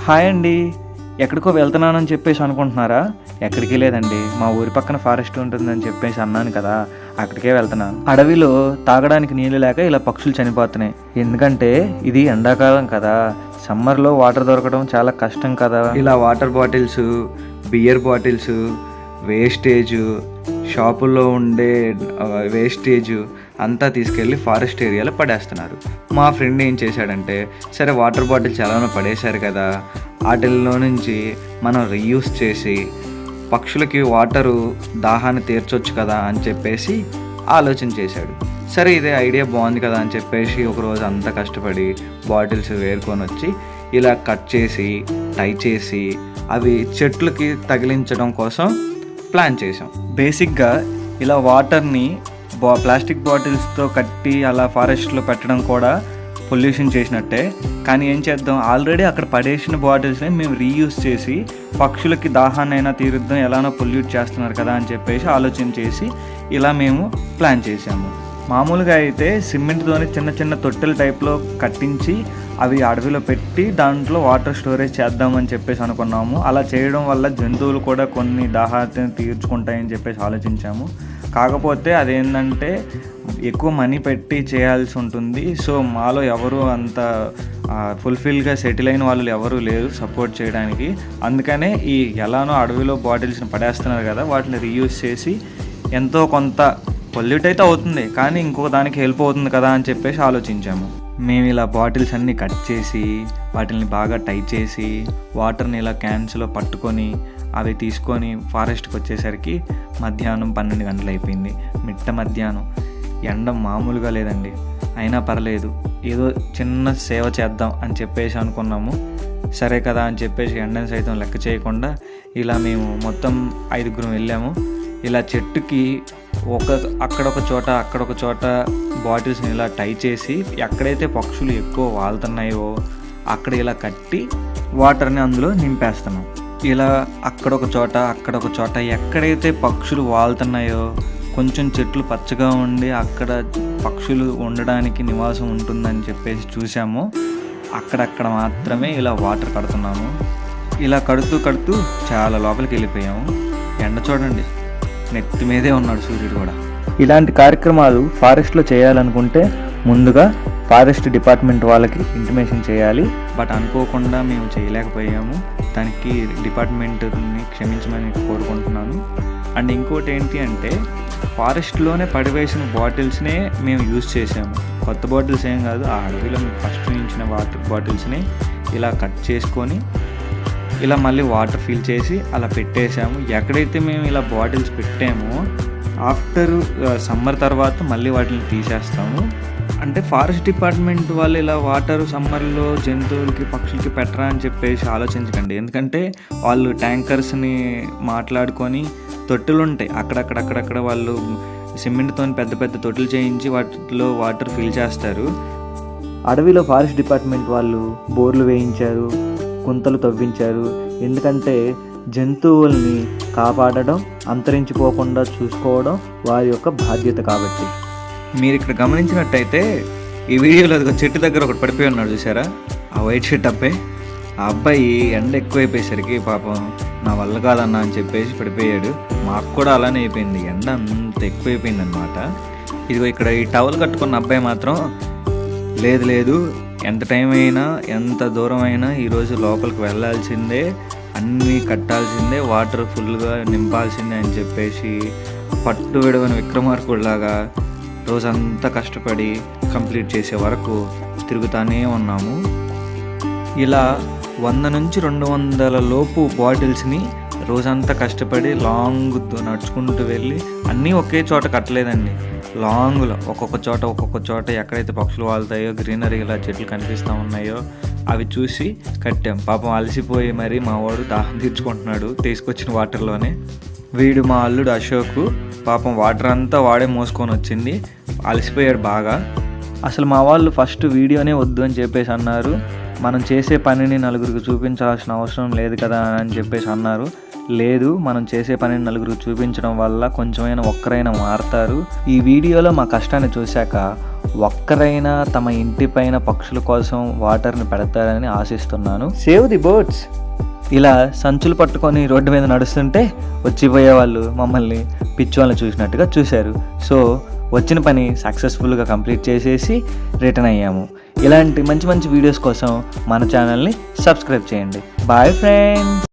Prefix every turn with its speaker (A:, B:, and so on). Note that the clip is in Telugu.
A: హాయ్ అండి. ఎక్కడికో వెళ్తున్నానని చెప్పేసి అనుకుంటున్నారా? ఎక్కడికి లేదండి, మా ఊరి పక్కన ఫారెస్ట్ ఉంటుందని చెప్పేసి అన్నాను కదా, అక్కడికే వెళ్తున్నాను. అడవిలో తాగడానికి నీళ్ళు లేక ఇలా పక్షులు చనిపోతున్నాయి. ఎందుకంటే ఇది ఎండాకాలం కదా, సమ్మర్లో వాటర్ దొరకడం చాలా కష్టం కదా. ఇలా water bottles, beer bottles, wastage, షాపుల్లో ఉండే వేస్టేజ్ అంతా తీసుకెళ్ళి ఫారెస్ట్ ఏరియాలో పడేస్తున్నారు. మా ఫ్రెండ్ ఏం చేశాడంటే, సరే వాటర్ బాటిల్స్ ఎలానో పడేశారు కదా, వాటిల్లో నుంచి మనం రీయూస్ చేసి పక్షులకి వాటరు దాహాన్ని తీర్చొచ్చు కదా అని చెప్పేసి ఆలోచన చేశాడు. సరే ఇదే ఐడియా బాగుంది కదా అని చెప్పేసి ఒకరోజు అంతా కష్టపడి బాటిల్స్ వేరుకొని వచ్చి ఇలా కట్ చేసి టై చేసి అవి చెట్లకి తగిలించడం కోసం ప్లాన్ చేసాం. బేసిక్గా ఇలా వాటర్ని ప్లాస్టిక్ బాటిల్స్తో కట్టి అలా ఫారెస్ట్లో పెట్టడం కూడా పొల్యూషన్ చేసినట్టే. కానీ ఏం చేద్దాం, ఆల్రెడీ అక్కడ పడేసిన బాటిల్స్ని మేము రీయూస్ చేసి పక్షులకి దాహాన్ని అయినా తీరుద్దాం, ఎలానో పొల్యూట్ చేస్తున్నారు కదా అని చెప్పేసి ఆలోచన చేసి ఇలా మేము ప్లాన్ చేసాము. మామూలుగా అయితే సిమెంట్తోని చిన్న చిన్న తొట్టెల టైప్లో కట్టించి అవి అడవిలో పెట్టి దాంట్లో వాటర్ స్టోరేజ్ చేద్దామని చెప్పేసి అనుకున్నాము. అలా చేయడం వల్ల జంతువులు కూడా కొన్ని దాహాన్ని తీర్చుకుంటాయని చెప్పేసి ఆలోచించాము. కాకపోతే అదేంటంటే ఎక్కువ మనీ పెట్టి చేయాల్సి ఉంటుంది. సో మాలో ఎవరు అంత ఫుల్ఫిల్గా సెటిల్ అయిన వాళ్ళు ఎవరూ లేరు సపోర్ట్ చేయడానికి. అందుకనే ఈ ఎలానో అడవిలో బాటిల్స్ని పడేస్తున్నారు కదా, వాటిని రీయూజ్ చేసి ఎంతో కొంత పొల్యూట్ అయితే అవుతుంది, కానీ ఇంకొక దానికి హెల్ప్ అవుతుంది కదా అని చెప్పేసి ఆలోచించాము. మేము ఇలా బాటిల్స్ అన్నీ కట్ చేసి వాటిని బాగా టైట్ చేసి వాటర్ని ఇలా క్యాన్స్లో పట్టుకొని అవి తీసుకొని ఫారెస్ట్కి వచ్చేసరికి మధ్యాహ్నం 12 గంటలు అయిపోయింది. మిట్ట మధ్యాహ్నం ఎండ మామూలుగా లేదండి. అయినా పర్లేదు, ఏదో చిన్న సేవ చేద్దాం అని చెప్పేసి అనుకున్నాము. సరే కదా అని చెప్పేసి ఎండని సైతం లెక్క చేయకుండా ఇలా మేము మొత్తం 5గురం వెళ్ళాము. ఇలా చెట్టుకి అక్కడొక చోట బాటిల్స్ని ఇలా టై చేసి ఎక్కడైతే పక్షులు ఎక్కువ వాళ్తున్నాయో అక్కడ ఇలా కట్టి వాటర్ని అందులో నింపేస్తున్నాం. ఇలా అక్కడొక చోట ఎక్కడైతే పక్షులు వాళ్తున్నాయో కొంచెం చెట్లు పచ్చగా ఉండి అక్కడ పక్షులు ఉండడానికి నివాసం ఉంటుందని చెప్పేసి చూసాము. అక్కడక్కడ మాత్రమే ఇలా వాటర్ కడుతున్నాము. ఇలా కడుతూ చాలా లోపలికి వెళ్ళిపోయాము. ఎండ చూడండి, నెత్తి మీదే ఉన్నాడు సూర్యుడు కూడా. ఇలాంటి కార్యక్రమాలు ఫారెస్ట్లో చేయాలనుకుంటే ముందుగా ఫారెస్ట్ డిపార్ట్మెంట్ వాళ్ళకి ఇంటిమేషన్ చేయాలి. బట్ అనుకోకుండా మేము చేయలేకపోయాము. దానికి డిపార్ట్మెంట్ని క్షమించమని కోరుకుంటున్నాను. అండ్ ఇంకోటి ఏంటి అంటే, ఫారెస్ట్లోనే పడివేసిన బాటిల్స్నే మేము యూజ్ చేసాము. కొత్త బాటిల్స్ ఏం కాదు, ఆ అడవిలో ఫస్ట్ ఉంచిన వాటర్ బాటిల్స్ని ఇలా కట్ చేసుకొని ఇలా మళ్ళీ వాటర్ ఫిల్ చేసి అలా పెట్టేసాము. ఎక్కడైతే మేము ఇలా బాటిల్స్ పెట్టామో ఆఫ్టర్ సమ్మర్ తర్వాత మళ్ళీ వాటిని తీసేస్తాము. అంటే ఫారెస్ట్ డిపార్ట్మెంట్ వాళ్ళు ఇలా వాటర్ సమ్మర్లో జంతువులకి పక్షులకి పెట్టరా అని చెప్పేసి ఆలోచించకండి. ఎందుకంటే వాళ్ళు ట్యాంకర్స్ని మాట్లాడుకొని తొట్టెలు ఉంటాయి అక్కడక్కడ వాళ్ళు సిమెంట్తో పెద్ద తొట్టెలు చేయించి వాటిలో వాటర్ ఫిల్ చేస్తారు. అడవిలో ఫారెస్ట్ డిపార్ట్మెంట్ వాళ్ళు బోర్లు వేయించారు, గుంతలు తవ్వించారు. ఎందుకంటే జంతువుల్ని కాపాడడం, అంతరించిపోకుండా చూసుకోవడం వారి యొక్క బాధ్యత కాబట్టి. మీరు ఇక్కడ గమనించినట్టయితే ఈ వీడియోలో చెట్టు దగ్గర ఒకటి పడిపోయి ఉన్నాడు చూసారా, ఆ వైట్ షర్ట్ అబ్బాయి. ఆ అబ్బాయి ఎండ ఎక్కువైపోయేసరికి పాపం నా వల్ల కాదన్నా అని చెప్పేసి పడిపోయాడు. మాకు కూడా అలానే అయిపోయింది, ఎండ అంత ఎక్కువైపోయింది అనమాట. ఇదిగో ఇక్కడ ఈ టవల్ కట్టుకున్న అబ్బాయి మాత్రం లేదు ఎంత టైం అయినా ఎంత దూరం అయినా ఈరోజు లోపలికి వెళ్ళాల్సిందే, అన్నీ కట్టాల్సిందే, వాటర్ ఫుల్గా నింపాల్సిందే అని చెప్పేసి పట్టు విడవని విక్రమార్కుడిలాగా రోజంతా కష్టపడి కంప్లీట్ చేసే వరకు తిరుగుతానే ఉన్నాము. ఇలా 100 నుంచి 200 లోపు బాటిల్స్ని రోజంతా కష్టపడి లాంగ్ నడుచుకుంటూ వెళ్ళి అన్నీ ఒకే చోట కట్టలేదండి, లాంగ్లో ఒక్కొక్క చోట ఎక్కడైతే పక్షులు వాళ్తాయో గ్రీనరీ ఇలా చెట్లు కనిపిస్తూ ఉన్నాయో అవి చూసి కట్టాం. పాపం అలసిపోయి మరి మా వాడు దాహం తీర్చుకుంటున్నాడు తీసుకొచ్చిన వాటర్లోనే. వీడు మా అల్లుడు అశోక్, పాపం వాటర్ అంతా వాడే మోసుకొని వచ్చింది, అలసిపోయాడు బాగా. అసలు మా వాళ్ళు ఫస్ట్ వీడియోనే వద్దు అని చెప్పేసి అన్నారు. మనం చేసే పనిని నలుగురికి చూపించాల్సిన అవసరం లేదు కదా అని చెప్పేసి అన్నారు. లేదు, మనం చేసే పనిని నలుగురికి చూపించడం వల్ల కొంచెమైనా ఒక్కరైనా మారుతారు. ఈ వీడియోలో మా కష్టాన్ని చూశాక ఒక్కరైనా తమ ఇంటి పైన పక్షుల కోసం వాటర్ని పెడతారని ఆశిస్తున్నాను. Save the birds. ఇలా సంచులు పట్టుకొని రోడ్డు మీద నడుస్తుంటే వచ్చిపోయే వాళ్ళు మమ్మల్ని పిచ్చోళ్ళని చూసినట్టుగా చూశారు. సో వచ్చిన పని సక్సెస్ఫుల్గా కంప్లీట్ చేసేసి రిటర్న్ అయ్యాము. ఇలాంటి మంచి మంచి వీడియోస్ కోసం మన ఛానల్ని సబ్స్క్రైబ్ చేయండి. Bye friends.